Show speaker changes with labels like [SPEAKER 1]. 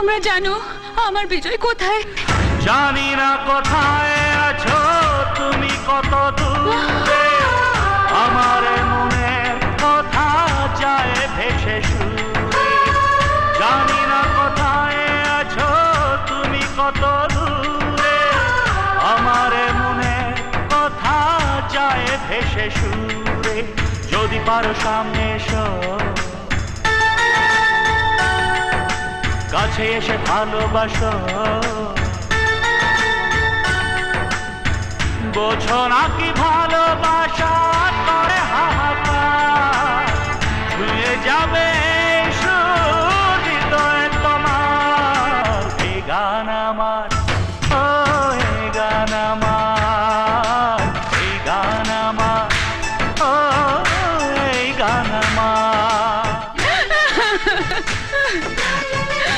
[SPEAKER 1] তোমরা জানো আমার বিজয় কোথায়?
[SPEAKER 2] জানি না কোথায় আছো তুমি, কত দূরে আমার মনের কথা যায় ভেসে সুরে। জানি না কোথায় আছো তুমি, কত দূরে আমার মনের কথা যায় ভেসে সুরে। যদি পারো সামনে এসো, কাছে এসে ভালোবাসো, বোঝো না কি ভালোবাসা করে হাহাকার, ছুঁয়ে যাবে